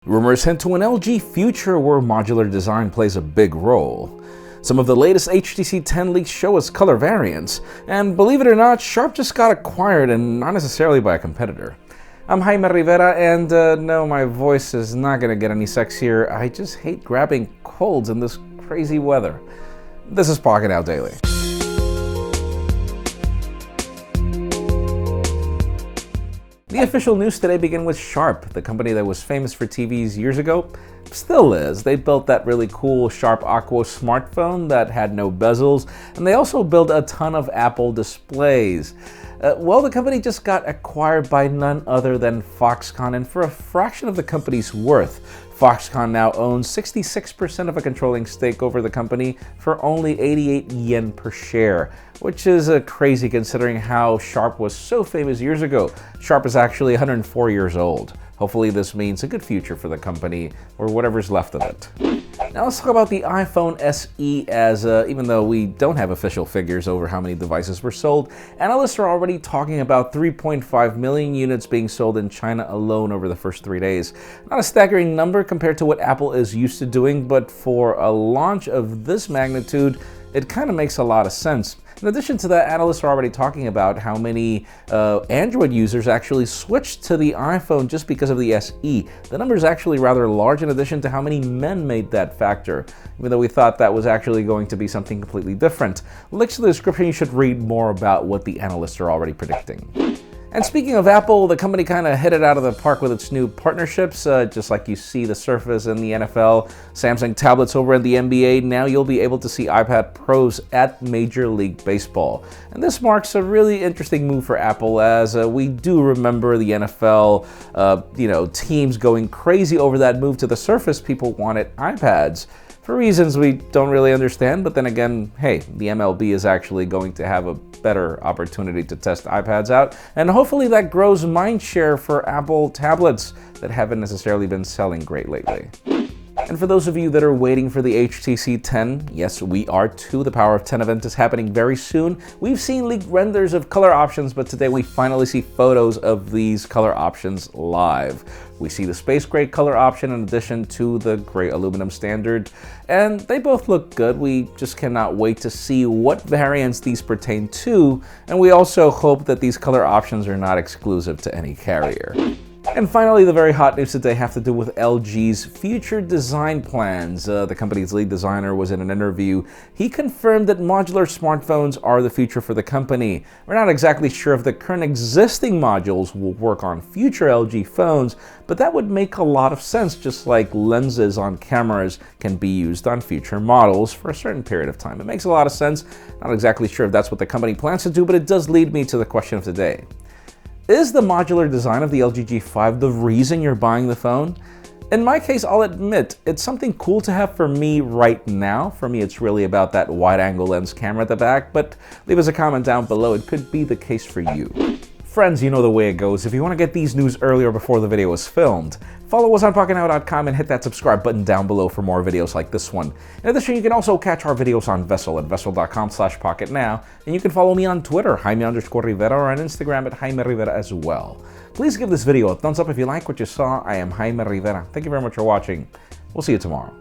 Rumors hint to an LG future where modular design plays a big role. Some of the latest HTC 10 leaks show us color variants, and believe it or not, Sharp just got acquired and not necessarily by a competitor. I'm Jaime Rivera, and no, my voice is not gonna get any sexier. I just hate grabbing colds in this crazy weather. This is Pocketnow Daily. The official news today begin with Sharp, the company that was famous for TVs years ago. Still is. They built that really cool Sharp Aqua smartphone that had no bezels, and they also built a ton of Apple displays. Well, the company just got acquired by none other than Foxconn, and for a fraction of the company's worth. Foxconn now owns 66% of a controlling stake over the company for only 88 yen per share, which is crazy considering how Sharp was so famous years ago. Sharp is actually 104 years old. Hopefully this means a good future for the company, or whatever's left of it. Now let's talk about the iPhone SE, as even though we don't have official figures over how many devices were sold, analysts are already talking about 3.5 million units being sold in China alone over the first 3 days. Not a staggering number compared to what Apple is used to doing, but for a launch of this magnitude, it kind of makes a lot of sense. In addition to that, analysts are already talking about how many Android users actually switched to the iPhone just because of the SE. The number is actually rather large in addition to how many men made that factor, even though we thought that was actually going to be something completely different. Links to the description, you should read more about what the analysts are already predicting. And speaking of Apple, the company kind of hit it out of the park with its new partnerships, just like you see the Surface in the NFL, Samsung tablets over in the NBA. Now you'll be able to see iPad Pros at Major League Baseball. And this marks a really interesting move for Apple, as we do remember the NFL, teams going crazy over that move to the Surface. People wanted iPads for reasons we don't really understand, but then again, hey, the MLB is actually going to have a better opportunity to test iPads out, and hopefully that grows mindshare for Apple tablets that haven't necessarily been selling great lately. And for those of you that are waiting for the HTC 10, yes, we are too. The Power of 10 event is happening very soon. We've seen leaked renders of color options, but today we finally see photos of these color options live. We see the space gray color option in addition to the gray aluminum standard, and they both look good. We just cannot wait to see what variants these pertain to, and we also hope that these color options are not exclusive to any carrier. And finally, the very hot news today have to do with LG's future design plans. The company's lead designer was in an interview. He confirmed that modular smartphones are the future for the company. We're not exactly sure if the current existing modules will work on future LG phones, but that would make a lot of sense, just like lenses on cameras can be used on future models for a certain period of time. It makes a lot of sense. Not exactly sure if that's what the company plans to do, but it does lead me to the question of today. Is the modular design of the LG G5 the reason you're buying the phone? In my case, I'll admit, it's something cool to have for me right now. For me, it's really about that wide-angle lens camera at the back, but leave us a comment down below. It could be the case for you. Friends, you know the way it goes. If you want to get these news earlier before the video is filmed, follow us on Pocketnow.com and hit that subscribe button down below for more videos like this one. In addition, you can also catch our videos on Vessel at vessel.com/pocketnow, and you can follow me on Twitter, Jaime_Rivera, or on Instagram at Jaime Rivera as well. Please give this video a thumbs up if you like what you saw. I am Jaime Rivera. Thank you very much for watching. We'll see you tomorrow.